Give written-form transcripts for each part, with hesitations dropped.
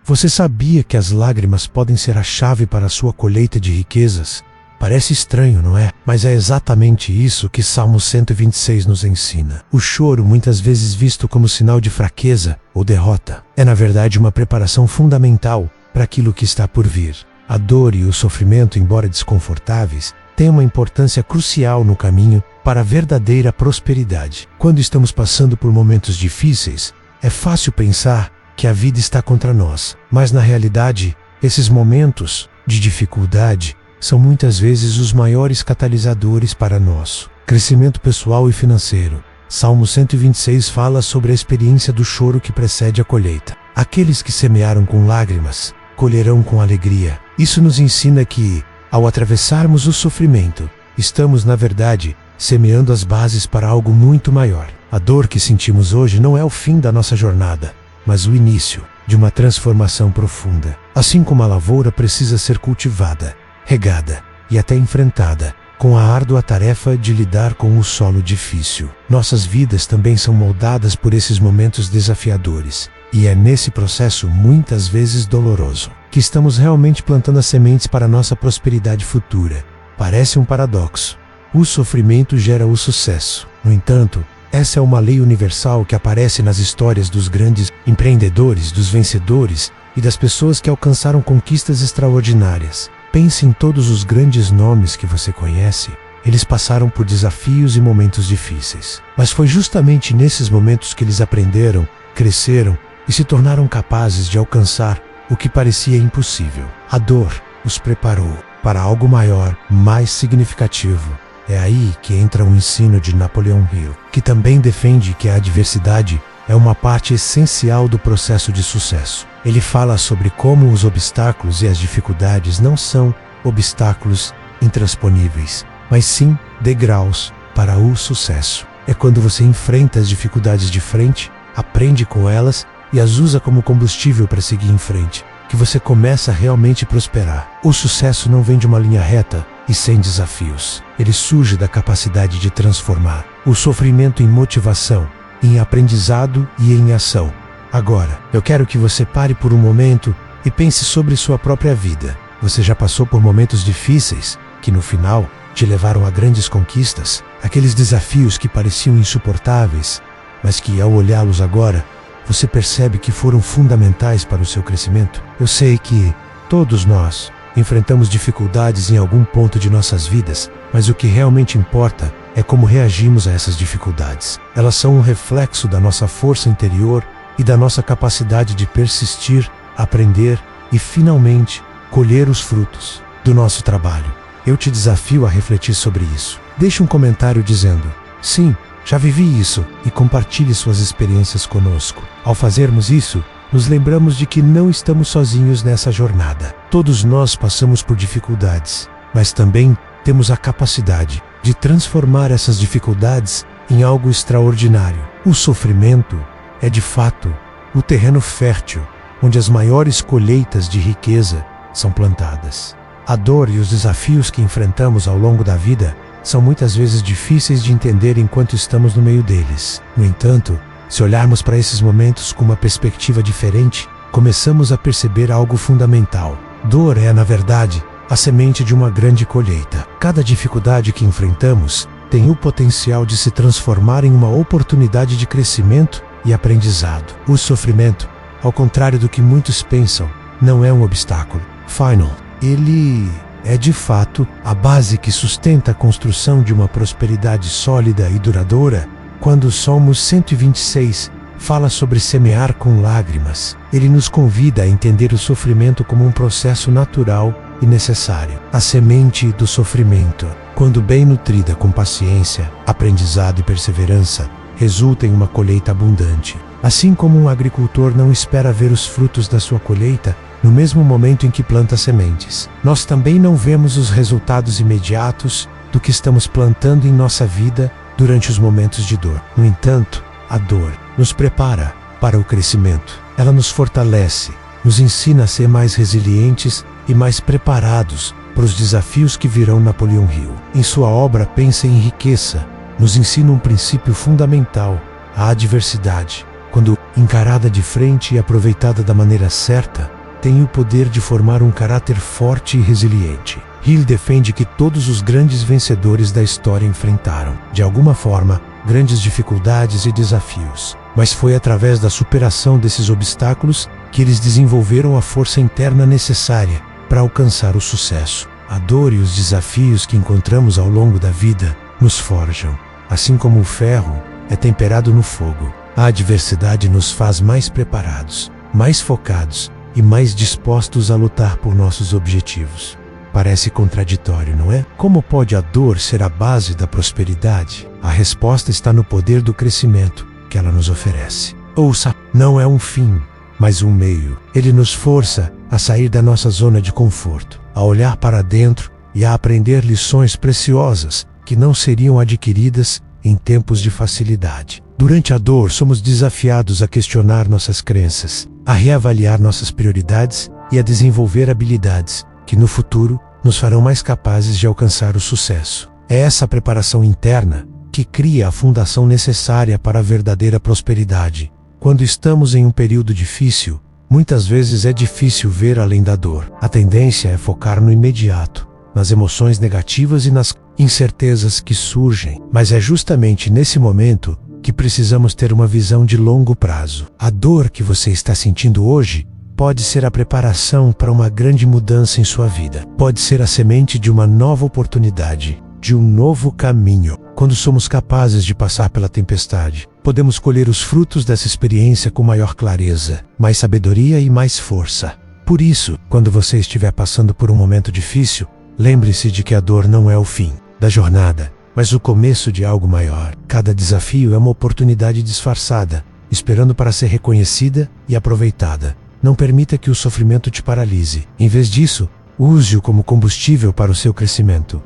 Você sabia que as lágrimas podem ser a chave para a sua colheita de riquezas? Parece estranho, não é? Mas é exatamente isso que Salmo 126 nos ensina. O choro, muitas vezes visto como sinal de fraqueza ou derrota, é na verdade uma preparação fundamental para aquilo que está por vir. A dor e o sofrimento, embora desconfortáveis, têm uma importância crucial no caminho para a verdadeira prosperidade. Quando estamos passando por momentos difíceis, é fácil pensar que a vida está contra nós, mas na realidade, esses momentos de dificuldade são muitas vezes os maiores catalisadores para nosso crescimento pessoal e financeiro. Salmo 126 fala sobre a experiência do choro que precede a colheita. Aqueles que semearam com lágrimas, colherão com alegria. Isso nos ensina que, ao atravessarmos o sofrimento, estamos, na verdade, semeando as bases para algo muito maior. A dor que sentimos hoje não é o fim da nossa jornada, mas o início de uma transformação profunda. Assim como a lavoura precisa ser cultivada, regada e até enfrentada com a árdua tarefa de lidar com o solo difícil, nossas vidas também são moldadas por esses momentos desafiadores. E é nesse processo, muitas vezes doloroso, que estamos realmente plantando as sementes para a nossa prosperidade futura. Parece um paradoxo. O sofrimento gera o sucesso. No entanto, essa é uma lei universal que aparece nas histórias dos grandes empreendedores, dos vencedores e das pessoas que alcançaram conquistas extraordinárias. Pense em todos os grandes nomes que você conhece. Eles passaram por desafios e momentos difíceis. Mas foi justamente nesses momentos que eles aprenderam, cresceram e se tornaram capazes de alcançar o que parecia impossível. A dor os preparou para algo maior, mais significativo. É aí que entra o ensino de Napoleon Hill, que também defende que a adversidade é uma parte essencial do processo de sucesso. Ele fala sobre como os obstáculos e as dificuldades não são obstáculos intransponíveis, mas sim degraus para o sucesso. É quando você enfrenta as dificuldades de frente, aprende com elas e as usa como combustível para seguir em frente, que você começa a realmente prosperar. O sucesso não vem de uma linha reta e sem desafios. Ele surge da capacidade de transformar o sofrimento em motivação, em aprendizado e em ação. Agora, eu quero que você pare por um momento e pense sobre sua própria vida. Você já passou por momentos difíceis que no final te levaram a grandes conquistas? Aqueles desafios que pareciam insuportáveis, mas que ao olhá-los agora, você percebe que foram fundamentais para o seu crescimento? Eu sei que todos nós enfrentamos dificuldades em algum ponto de nossas vidas, mas o que realmente importa é como reagimos a essas dificuldades. Elas são um reflexo da nossa força interior e da nossa capacidade de persistir, aprender e, finalmente, colher os frutos do nosso trabalho. Eu te desafio a refletir sobre isso. Deixe um comentário dizendo: sim, já vivi isso, e compartilhe suas experiências conosco. Ao fazermos isso, nos lembramos de que não estamos sozinhos nessa jornada. Todos nós passamos por dificuldades, mas também temos a capacidade de transformar essas dificuldades em algo extraordinário. O sofrimento é, de fato, o terreno fértil onde as maiores colheitas de riqueza são plantadas. A dor e os desafios que enfrentamos ao longo da vida são muitas vezes difíceis de entender enquanto estamos no meio deles. No entanto, se olharmos para esses momentos com uma perspectiva diferente, começamos a perceber algo fundamental. Dor é, na verdade, a semente de uma grande colheita. Cada dificuldade que enfrentamos tem o potencial de se transformar em uma oportunidade de crescimento e aprendizado. O sofrimento, ao contrário do que muitos pensam, não é um obstáculo. Final. Ele é, de fato, a base que sustenta a construção de uma prosperidade sólida e duradoura. Quando o Salmo 126 fala sobre semear com lágrimas, ele nos convida a entender o sofrimento como um processo natural e necessário. A semente do sofrimento, quando bem nutrida com paciência, aprendizado e perseverança, resulta em uma colheita abundante. Assim como um agricultor não espera ver os frutos da sua colheita no mesmo momento em que planta sementes, nós também não vemos os resultados imediatos do que estamos plantando em nossa vida durante os momentos de dor. No entanto, a dor nos prepara para o crescimento. Ela nos fortalece, nos ensina a ser mais resilientes e mais preparados para os desafios que virão. Napoleon Hill, em sua obra Pensa e Enriqueça, nos ensina um princípio fundamental: a adversidade, quando encarada de frente e aproveitada da maneira certa, tem o poder de formar um caráter forte e resiliente. Hill defende que todos os grandes vencedores da história enfrentaram, de alguma forma, grandes dificuldades e desafios. Mas foi através da superação desses obstáculos que eles desenvolveram a força interna necessária para alcançar o sucesso. A dor e os desafios que encontramos ao longo da vida nos forjam. Assim como o ferro é temperado no fogo, a adversidade nos faz mais preparados, mais focados e mais dispostos a lutar por nossos objetivos. Parece contraditório, não é? Como pode a dor ser a base da prosperidade? A resposta está no poder do crescimento que ela nos oferece. Ouça, não é um fim, mas um meio. Ele nos força a sair da nossa zona de conforto, a olhar para dentro e a aprender lições preciosas que não seriam adquiridas em tempos de facilidade. Durante a dor, somos desafiados a questionar nossas crenças, a reavaliar nossas prioridades e a desenvolver habilidades que no futuro nos farão mais capazes de alcançar o sucesso. É essa preparação interna que cria a fundação necessária para a verdadeira prosperidade. Quando estamos em um período difícil, muitas vezes é difícil ver além da dor. A tendência é focar no imediato, nas emoções negativas e nas incertezas que surgem. Mas é justamente nesse momento que precisamos ter uma visão de longo prazo. A dor que você está sentindo hoje pode ser a preparação para uma grande mudança em sua vida. Pode ser a semente de uma nova oportunidade, de um novo caminho. Quando somos capazes de passar pela tempestade, podemos colher os frutos dessa experiência com maior clareza, mais sabedoria e mais força. Por isso, quando você estiver passando por um momento difícil, lembre-se de que a dor não é o fim da jornada, mas o começo de algo maior. Cada desafio é uma oportunidade disfarçada, esperando para ser reconhecida e aproveitada. Não permita que o sofrimento te paralise. Em vez disso, use-o como combustível para o seu crescimento.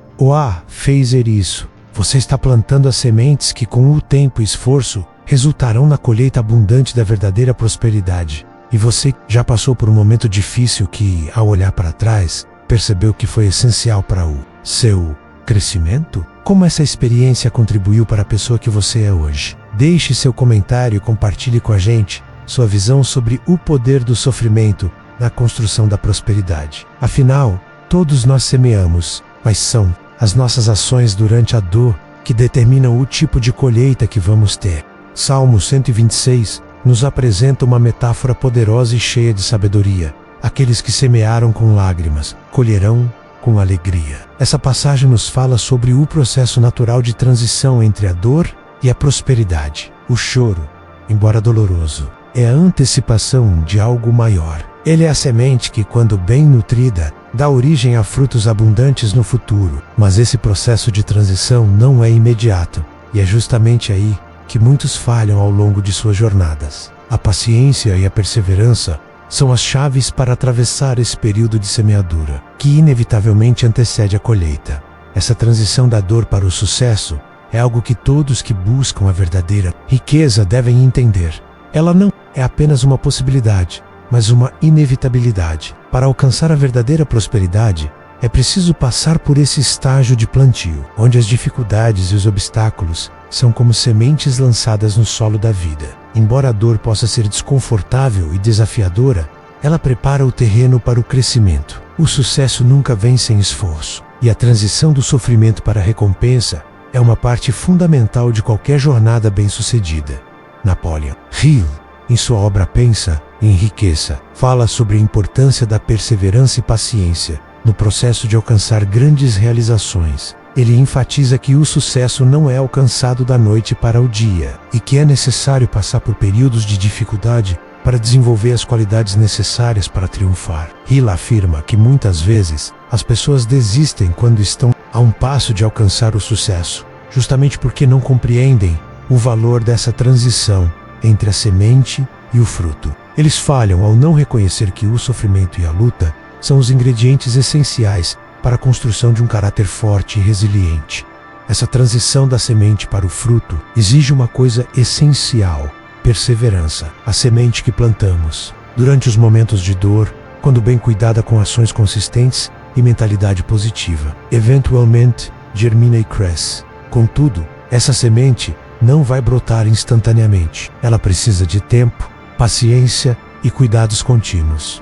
Fez isso. Você está plantando as sementes que, com o tempo e esforço, resultarão na colheita abundante da verdadeira prosperidade. E você já passou por um momento difícil que, ao olhar para trás, percebeu que foi essencial para o seu crescimento? Como essa experiência contribuiu para a pessoa que você é hoje? Deixe seu comentário e compartilhe com a gente sua visão sobre o poder do sofrimento na construção da prosperidade. Afinal, todos nós semeamos, mas são as nossas ações durante a dor que determinam o tipo de colheita que vamos ter. Salmo 126 nos apresenta uma metáfora poderosa e cheia de sabedoria. Aqueles que semearam com lágrimas, colherão com alegria. Essa passagem nos fala sobre o processo natural de transição entre a dor e a prosperidade. O choro, embora doloroso, é a antecipação de algo maior. Ele é a semente que, quando bem nutrida, dá origem a frutos abundantes no futuro. Mas esse processo de transição não é imediato, e é justamente aí que muitos falham ao longo de suas jornadas. A paciência e a perseverança são as chaves para atravessar esse período de semeadura, que inevitavelmente antecede a colheita. Essa transição da dor para o sucesso é algo que todos que buscam a verdadeira riqueza devem entender. Ela não é apenas uma possibilidade, mas uma inevitabilidade. Para alcançar a verdadeira prosperidade, é preciso passar por esse estágio de plantio, onde as dificuldades e os obstáculos são como sementes lançadas no solo da vida. Embora a dor possa ser desconfortável e desafiadora, ela prepara o terreno para o crescimento. O sucesso nunca vem sem esforço, e a transição do sofrimento para a recompensa é uma parte fundamental de qualquer jornada bem-sucedida. Napoleon Hill, em sua obra Pensa e Enriqueça, fala sobre a importância da perseverança e paciência no processo de alcançar grandes realizações. Ele enfatiza que o sucesso não é alcançado da noite para o dia e que é necessário passar por períodos de dificuldade para desenvolver as qualidades necessárias para triunfar. Hill afirma que muitas vezes as pessoas desistem quando estão a um passo de alcançar o sucesso, justamente porque não compreendem o valor dessa transição entre a semente e o fruto. Eles falham ao não reconhecer que o sofrimento e a luta são os ingredientes essenciais para a construção de um caráter forte e resiliente. Essa transição da semente para o fruto exige uma coisa essencial: perseverança. A semente que plantamos durante os momentos de dor, quando bem cuidada com ações consistentes e mentalidade positiva, eventualmente germina e cresce. Contudo, essa semente não vai brotar instantaneamente. Ela precisa de tempo, paciência e cuidados contínuos.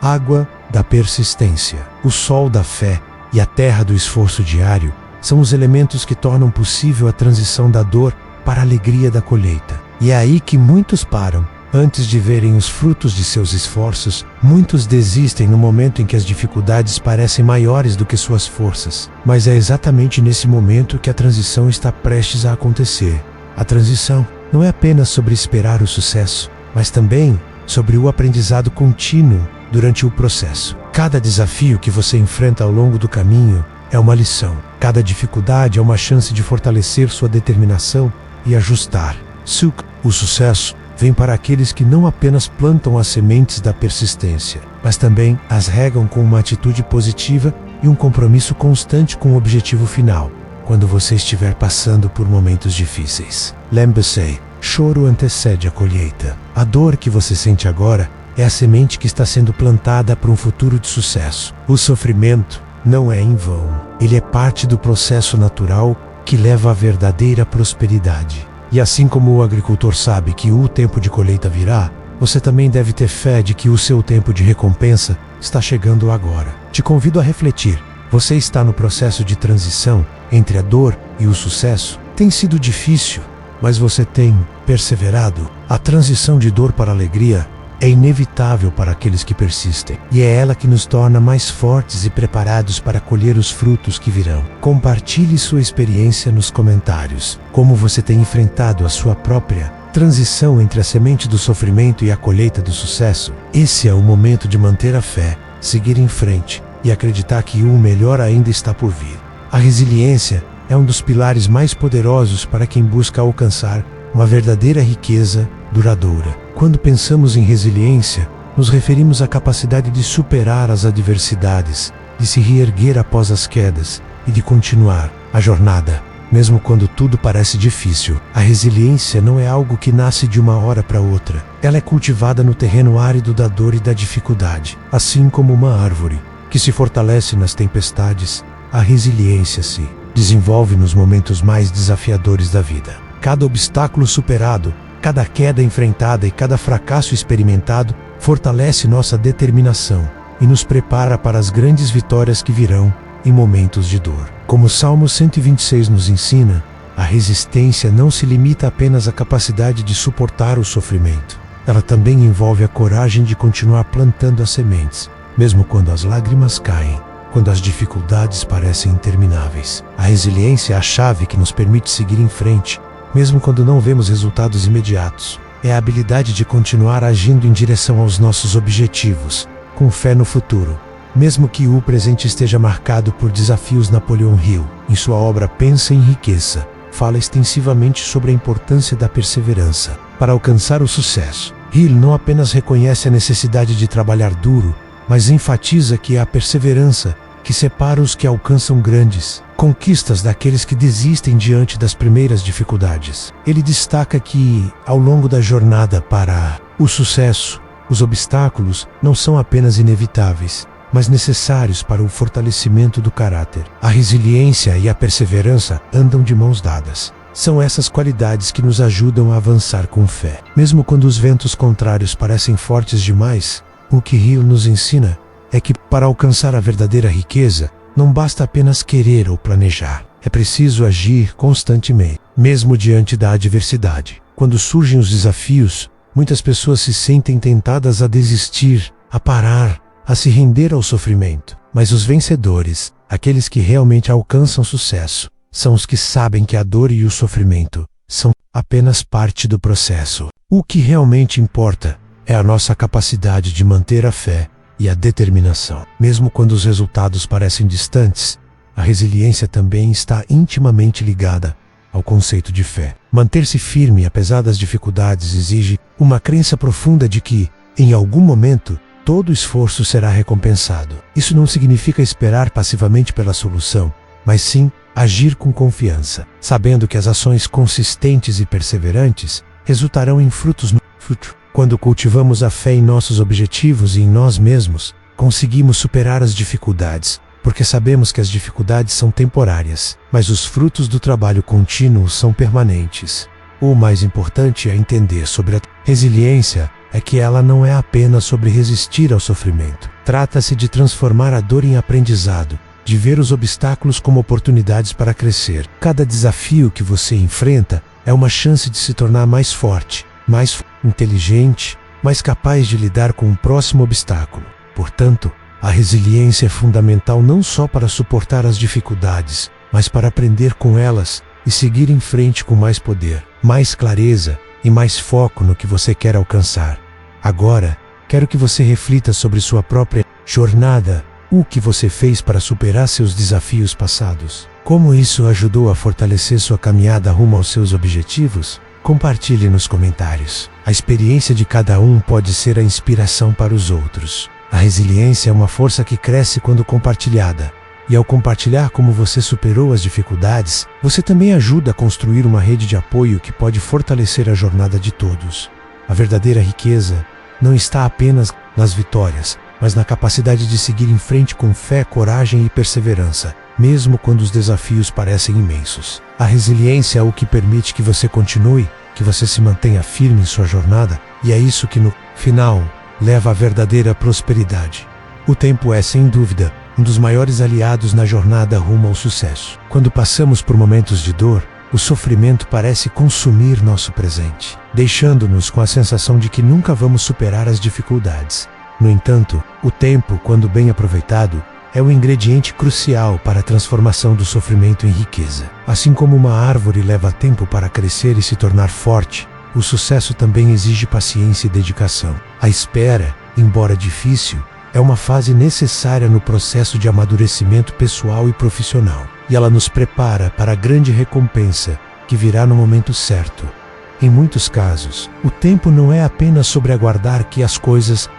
água da persistência, o sol da fé e a terra do esforço diário são os elementos que tornam possível a transição da dor para a alegria da colheita. E é aí que muitos param. Antes de verem os frutos de seus esforços, muitos desistem no momento em que as dificuldades parecem maiores do que suas forças. Mas é exatamente nesse momento que a transição está prestes a acontecer. A transição não é apenas sobre esperar o sucesso, mas também sobre o aprendizado contínuo durante o processo. Cada desafio que você enfrenta ao longo do caminho é uma lição. Cada dificuldade é uma chance de fortalecer sua determinação e ajustar. O sucesso vem para aqueles que não apenas plantam as sementes da persistência, mas também as regam com uma atitude positiva e um compromisso constante com o objetivo final, quando você estiver passando por momentos difíceis. Lembre-se, choro antecede a colheita. A dor que você sente agora é a semente que está sendo plantada para um futuro de sucesso. O sofrimento não é em vão. Ele é parte do processo natural que leva à verdadeira prosperidade. E assim como o agricultor sabe que o tempo de colheita virá, você também deve ter fé de que o seu tempo de recompensa está chegando agora. Te convido a refletir. Você está no processo de transição entre a dor e o sucesso? Tem sido difícil, mas você tem perseverado. A transição de dor para alegria é inevitável para aqueles que persistem, e é ela que nos torna mais fortes e preparados para colher os frutos que virão. Compartilhe sua experiência nos comentários. Como você tem enfrentado a sua própria transição entre a semente do sofrimento e a colheita do sucesso? Esse é o momento de manter a fé, seguir em frente e acreditar que o melhor ainda está por vir. A resiliência é um dos pilares mais poderosos para quem busca alcançar uma verdadeira riqueza duradoura. Quando pensamos em resiliência, nos referimos à capacidade de superar as adversidades, de se reerguer após as quedas e de continuar a jornada, mesmo quando tudo parece difícil. A resiliência não é algo que nasce de uma hora para outra. Ela é cultivada no terreno árido da dor e da dificuldade. Assim como uma árvore que se fortalece nas tempestades, a resiliência se desenvolve nos momentos mais desafiadores da vida. Cada obstáculo superado, cada queda enfrentada e cada fracasso experimentado fortalece nossa determinação e nos prepara para as grandes vitórias que virão em momentos de dor. Como o Salmo 126 nos ensina, a resistência não se limita apenas à capacidade de suportar o sofrimento. Ela também envolve a coragem de continuar plantando as sementes, mesmo quando as lágrimas caem, quando as dificuldades parecem intermináveis. A resiliência é a chave que nos permite seguir em frente, mesmo quando não vemos resultados imediatos. É a habilidade de continuar agindo em direção aos nossos objetivos, com fé no futuro, mesmo que o presente esteja marcado por desafios. Napoleon Hill, em sua obra Pensa em Riqueza, fala extensivamente sobre a importância da perseverança para alcançar o sucesso. Hill não apenas reconhece a necessidade de trabalhar duro, mas enfatiza que é a perseverança que separa os que alcançam grandes conquistas daqueles que desistem diante das primeiras dificuldades. Ele destaca que, ao longo da jornada para o sucesso, os obstáculos não são apenas inevitáveis, mas necessários para o fortalecimento do caráter. A resiliência e a perseverança andam de mãos dadas. São essas qualidades que nos ajudam a avançar com fé. Mesmo quando os ventos contrários parecem fortes demais, o que Hill nos ensina é que, para alcançar a verdadeira riqueza, não basta apenas querer ou planejar. É preciso agir constantemente, mesmo diante da adversidade. Quando surgem os desafios, muitas pessoas se sentem tentadas a desistir, a parar, a se render ao sofrimento. Mas os vencedores, aqueles que realmente alcançam sucesso, são os que sabem que a dor e o sofrimento são apenas parte do processo. O que realmente importa é a nossa capacidade de manter a fé e a determinação. Mesmo quando os resultados parecem distantes, a resiliência também está intimamente ligada ao conceito de fé. Manter-se firme apesar das dificuldades exige uma crença profunda de que, em algum momento, todo esforço será recompensado. Isso não significa esperar passivamente pela solução, mas sim agir com confiança, sabendo que as ações consistentes e perseverantes resultarão em frutos no futuro. Quando cultivamos a fé em nossos objetivos e em nós mesmos, conseguimos superar as dificuldades, porque sabemos que as dificuldades são temporárias, mas os frutos do trabalho contínuo são permanentes. O mais importante é entender sobre a resiliência é que ela não é apenas sobre resistir ao sofrimento. Trata-se de transformar a dor em aprendizado, de ver os obstáculos como oportunidades para crescer. Cada desafio que você enfrenta é uma chance de se tornar mais forte, mais inteligente, mais capaz de lidar com o próximo obstáculo. Portanto, a resiliência é fundamental não só para suportar as dificuldades, mas para aprender com elas e seguir em frente com mais poder, mais clareza e mais foco no que você quer alcançar. Agora, quero que você reflita sobre sua própria jornada. O que você fez para superar seus desafios passados? Como isso ajudou a fortalecer sua caminhada rumo aos seus objetivos? Compartilhe nos comentários. A experiência de cada um pode ser a inspiração para os outros. A resiliência é uma força que cresce quando compartilhada. E ao compartilhar como você superou as dificuldades, você também ajuda a construir uma rede de apoio que pode fortalecer a jornada de todos. A verdadeira riqueza não está apenas nas vitórias, mas na capacidade de seguir em frente com fé, coragem e perseverança, mesmo quando os desafios parecem imensos. A resiliência é o que permite que você continue, que você se mantenha firme em sua jornada, e é isso que no final leva à verdadeira prosperidade. O tempo é, sem dúvida, um dos maiores aliados na jornada rumo ao sucesso. Quando passamos por momentos de dor, o sofrimento parece consumir nosso presente, deixando-nos com a sensação de que nunca vamos superar as dificuldades. No entanto, o tempo, quando bem aproveitado, é o ingrediente crucial para a transformação do sofrimento em riqueza. Assim como uma árvore leva tempo para crescer e se tornar forte, o sucesso também exige paciência e dedicação. A espera, embora difícil, é uma fase necessária no processo de amadurecimento pessoal e profissional, e ela nos prepara para a grande recompensa que virá no momento certo. Em muitos casos, o tempo não é apenas sobre aguardar que as coisas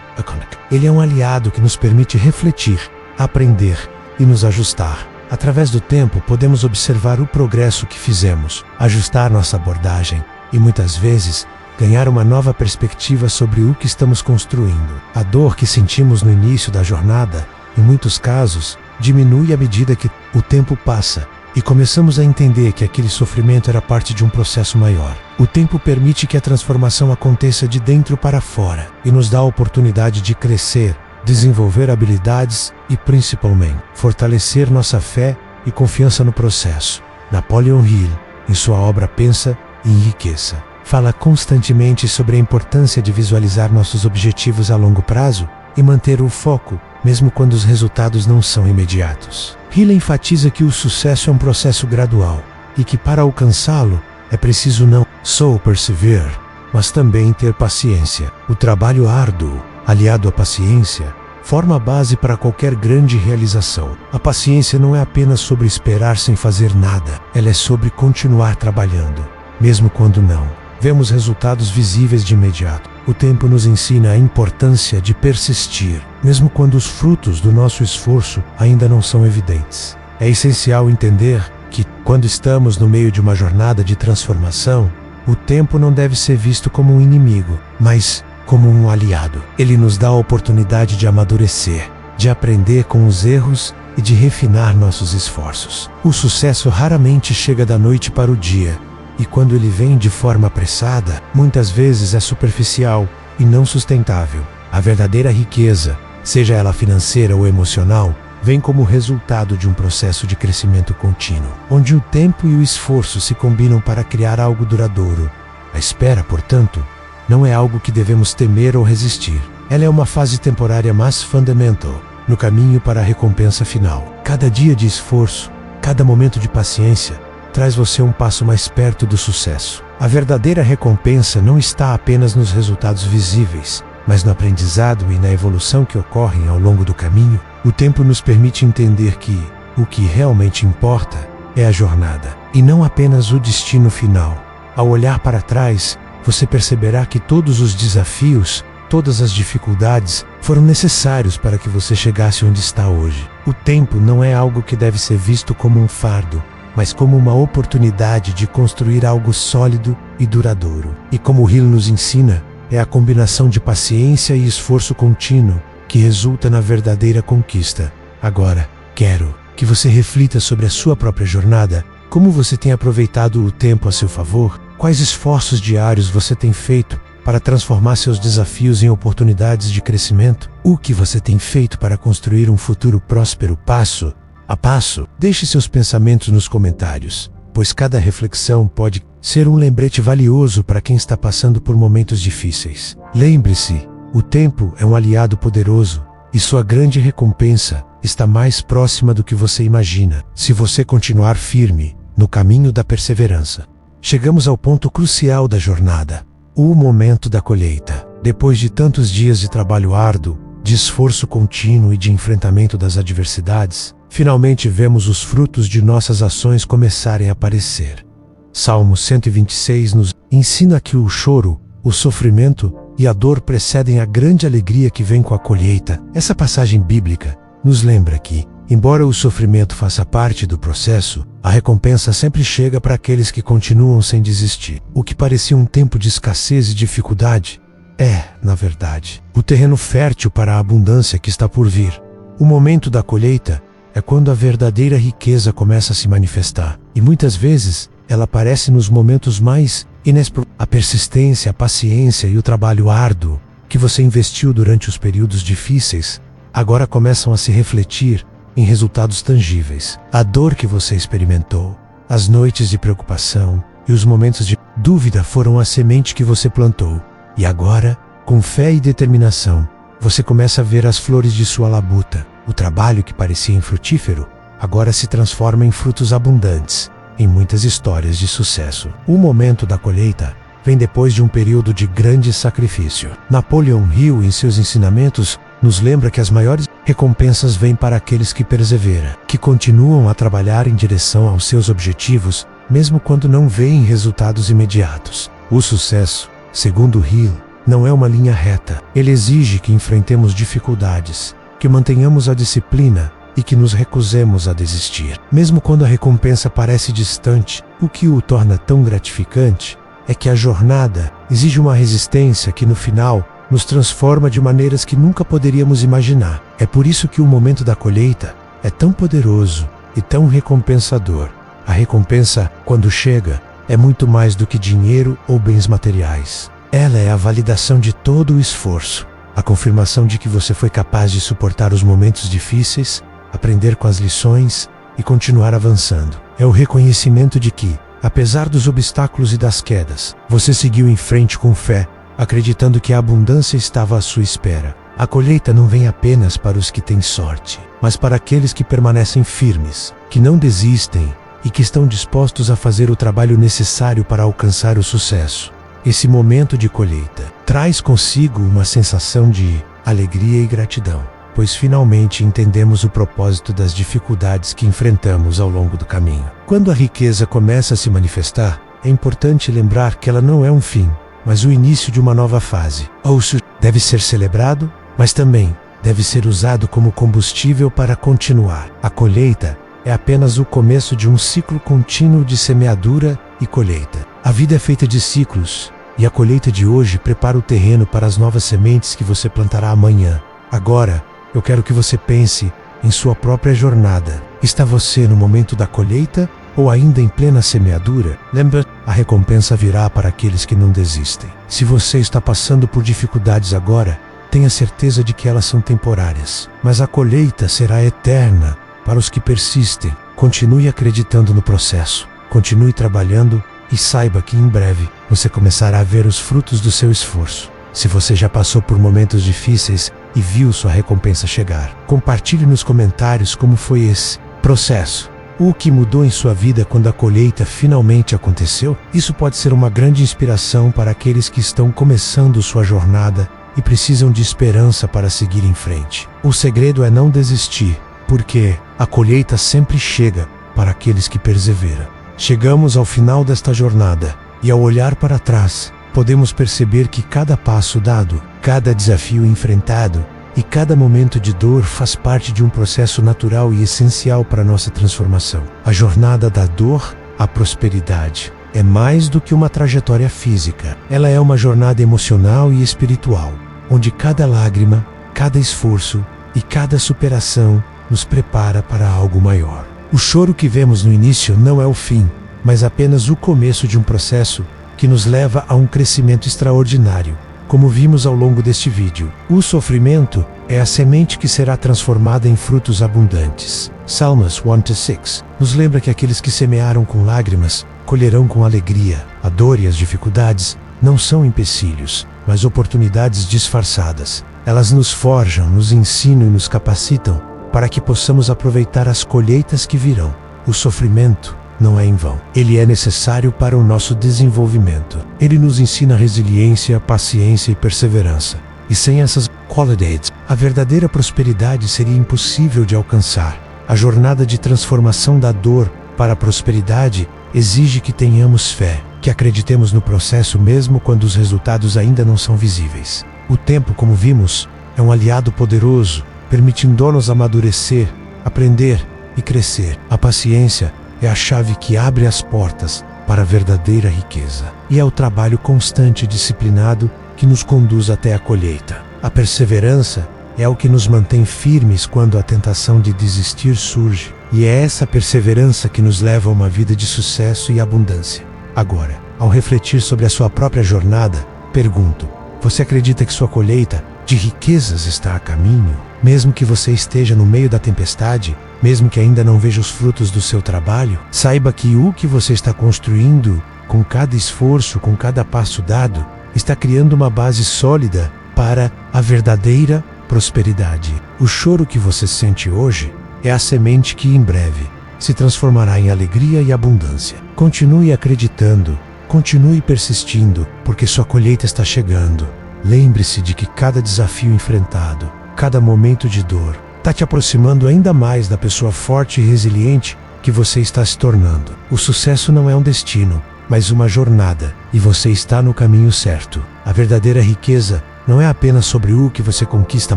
ele é um aliado que nos permite refletir, aprender e nos ajustar. Através do tempo, podemos observar o progresso que fizemos, ajustar nossa abordagem e, muitas vezes, ganhar uma nova perspectiva sobre o que estamos construindo. A dor que sentimos no início da jornada, em muitos casos, diminui à medida que o tempo passa e começamos a entender que aquele sofrimento era parte de um processo maior. O tempo permite que a transformação aconteça de dentro para fora e nos dá a oportunidade de crescer, desenvolver habilidades e, principalmente, fortalecer nossa fé e confiança no processo. Napoleon Hill, em sua obra Pensa e Enriqueça, fala constantemente sobre a importância de visualizar nossos objetivos a longo prazo e manter o foco, mesmo quando os resultados não são imediatos. Hill enfatiza que o sucesso é um processo gradual e que para alcançá-lo é preciso não só perseverar, mas também ter paciência. O trabalho árduo, aliado à paciência, forma a base para qualquer grande realização. A paciência não é apenas sobre esperar sem fazer nada, ela é sobre continuar trabalhando, mesmo quando não vemos resultados visíveis de imediato. O tempo nos ensina a importância de persistir, mesmo quando os frutos do nosso esforço ainda não são evidentes. É essencial entender que, quando estamos no meio de uma jornada de transformação, o tempo não deve ser visto como um inimigo, mas como um aliado. Ele nos dá a oportunidade de amadurecer, de aprender com os erros e de refinar nossos esforços. O sucesso raramente chega da noite para o dia, e quando ele vem de forma apressada, muitas vezes é superficial e não sustentável. A verdadeira riqueza, seja ela financeira ou emocional, vem como resultado de um processo de crescimento contínuo, onde o tempo e o esforço se combinam para criar algo duradouro. A espera, portanto, não é algo que devemos temer ou resistir. Ela é uma fase temporária mais fundamental no caminho para a recompensa final. Cada dia de esforço, cada momento de paciência, traz você um passo mais perto do sucesso. A verdadeira recompensa não está apenas nos resultados visíveis, mas no aprendizado e na evolução que ocorrem ao longo do caminho. O tempo nos permite entender que o que realmente importa é a jornada, e não apenas o destino final. Ao olhar para trás, você perceberá que todos os desafios, todas as dificuldades foram necessários para que você chegasse onde está hoje. O tempo não é algo que deve ser visto como um fardo, mas como uma oportunidade de construir algo sólido e duradouro. E como Hill nos ensina, é a combinação de paciência e esforço contínuo que resulta na verdadeira conquista. Agora, quero que você reflita sobre a sua própria jornada, como você tem aproveitado o tempo a seu favor, quais esforços diários você tem feito para transformar seus desafios em oportunidades de crescimento? O que você tem feito para construir um futuro próspero passo a passo? Deixe seus pensamentos nos comentários, pois cada reflexão pode ser um lembrete valioso para quem está passando por momentos difíceis. Lembre-se, o tempo é um aliado poderoso e sua grande recompensa está mais próxima do que você imagina, se você continuar firme no caminho da perseverança. Chegamos ao ponto crucial da jornada, o momento da colheita. Depois de tantos dias de trabalho árduo, de esforço contínuo e de enfrentamento das adversidades, finalmente vemos os frutos de nossas ações começarem a aparecer. Salmo 126 nos ensina que o choro, o sofrimento e a dor precedem a grande alegria que vem com a colheita. Essa passagem bíblica nos lembra que, embora o sofrimento faça parte do processo, a recompensa sempre chega para aqueles que continuam sem desistir. O que parecia um tempo de escassez e dificuldade é, na verdade, o terreno fértil para a abundância que está por vir. O momento da colheita é quando a verdadeira riqueza começa a se manifestar, e muitas vezes ela aparece nos momentos mais inesperados. A persistência, a paciência e o trabalho árduo que você investiu durante os períodos difíceis agora começam a se refletir em resultados tangíveis. A dor que você experimentou, as noites de preocupação e os momentos de dúvida foram a semente que você plantou. E agora, com fé e determinação, você começa a ver as flores de sua labuta. O trabalho que parecia infrutífero agora se transforma em frutos abundantes, em muitas histórias de sucesso. O momento da colheita vem depois de um período de grande sacrifício. Napoleon Hill, em seus ensinamentos, nos lembra que as maiores recompensas vêm para aqueles que perseveram, que continuam a trabalhar em direção aos seus objetivos, mesmo quando não veem resultados imediatos. O sucesso, segundo Hill, não é uma linha reta. Ele exige que enfrentemos dificuldades, que mantenhamos a disciplina e que nos recusemos a desistir. Mesmo quando a recompensa parece distante, o que o torna tão gratificante é que a jornada exige uma resistência que, no final, nos transforma de maneiras que nunca poderíamos imaginar. É por isso que o momento da colheita é tão poderoso e tão recompensador. A recompensa, quando chega, é muito mais do que dinheiro ou bens materiais. Ela é a validação de todo o esforço, a confirmação de que você foi capaz de suportar os momentos difíceis, aprender com as lições e continuar avançando. É o reconhecimento de que, apesar dos obstáculos e das quedas, você seguiu em frente com fé, acreditando que a abundância estava à sua espera. A colheita não vem apenas para os que têm sorte, mas para aqueles que permanecem firmes, que não desistem e que estão dispostos a fazer o trabalho necessário para alcançar o sucesso. Esse momento de colheita traz consigo uma sensação de alegria e gratidão, pois finalmente entendemos o propósito das dificuldades que enfrentamos ao longo do caminho. Quando a riqueza começa a se manifestar, é importante lembrar que ela não é um fim, mas o início de uma nova fase. O sucesso deve ser celebrado, mas também deve ser usado como combustível para continuar. A colheita é apenas o começo de um ciclo contínuo de semeadura e colheita. A vida é feita de ciclos, e a colheita de hoje prepara o terreno para as novas sementes que você plantará amanhã. Agora, eu quero que você pense em sua própria jornada. Está você no momento da colheita ou ainda em plena semeadura? Lembra, a recompensa virá para aqueles que não desistem. Se você está passando por dificuldades agora, tenha certeza de que elas são temporárias, mas a colheita será eterna para os que persistem. Continue acreditando no processo, continue trabalhando e saiba que em breve você começará a ver os frutos do seu esforço. Se você já passou por momentos difíceis e viu sua recompensa chegar, compartilhe nos comentários como foi esse processo. O que mudou em sua vida quando a colheita finalmente aconteceu? Isso pode ser uma grande inspiração para aqueles que estão começando sua jornada e precisam de esperança para seguir em frente. O segredo é não desistir, porque a colheita sempre chega para aqueles que perseveram. Chegamos ao final desta jornada e, ao olhar para trás, podemos perceber que cada passo dado, cada desafio enfrentado e cada momento de dor faz parte de um processo natural e essencial para nossa transformação. A jornada da dor à prosperidade é mais do que uma trajetória física. Ela é uma jornada emocional e espiritual, onde cada lágrima, cada esforço e cada superação nos prepara para algo maior. O choro que vemos no início não é o fim, mas apenas o começo de um processo que nos leva a um crescimento extraordinário, como vimos ao longo deste vídeo. O sofrimento é a semente que será transformada em frutos abundantes. Salmos 1-6 nos lembra que aqueles que semearam com lágrimas colherão com alegria. A dor e as dificuldades não são empecilhos, mas oportunidades disfarçadas. Elas nos forjam, nos ensinam e nos capacitam para que possamos aproveitar as colheitas que virão. O sofrimento não é em vão. Ele é necessário para o nosso desenvolvimento. Ele nos ensina resiliência, paciência e perseverança. E sem essas qualidades, a verdadeira prosperidade seria impossível de alcançar. A jornada de transformação da dor para a prosperidade exige que tenhamos fé, que acreditemos no processo mesmo quando os resultados ainda não são visíveis. O tempo, como vimos, é um aliado poderoso, permitindo-nos amadurecer, aprender e crescer. A paciência é a chave que abre as portas para a verdadeira riqueza. E é o trabalho constante e disciplinado que nos conduz até a colheita. A perseverança é o que nos mantém firmes quando a tentação de desistir surge. E é essa perseverança que nos leva a uma vida de sucesso e abundância. Agora, ao refletir sobre a sua própria jornada, pergunto: você acredita que sua colheita de riquezas está a caminho? Mesmo que você esteja no meio da tempestade, mesmo que ainda não veja os frutos do seu trabalho, saiba que o que você está construindo, com cada esforço, com cada passo dado, está criando uma base sólida para a verdadeira prosperidade. O choro que você sente hoje é a semente que em breve se transformará em alegria e abundância. Continue acreditando, continue persistindo, porque sua colheita está chegando. Lembre-se de que cada desafio enfrentado, cada momento de dor, está te aproximando ainda mais da pessoa forte e resiliente que você está se tornando. O sucesso não é um destino, mas uma jornada, e você está no caminho certo. A verdadeira riqueza não é apenas sobre o que você conquista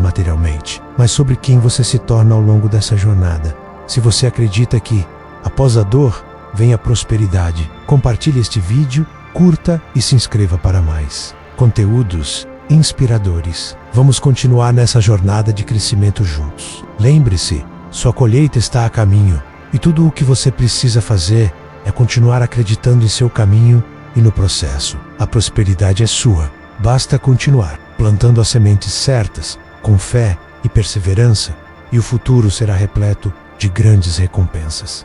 materialmente, mas sobre quem você se torna ao longo dessa jornada. Se você acredita que, após a dor, vem a prosperidade, compartilhe este vídeo, curta e se inscreva para mais conteúdos inspiradores. Vamos continuar nessa jornada de crescimento juntos. Lembre-se, sua colheita está a caminho, e tudo o que você precisa fazer é continuar acreditando em seu caminho e no processo. A prosperidade é sua, basta continuar plantando as sementes certas, com fé e perseverança, e o futuro será repleto de grandes recompensas.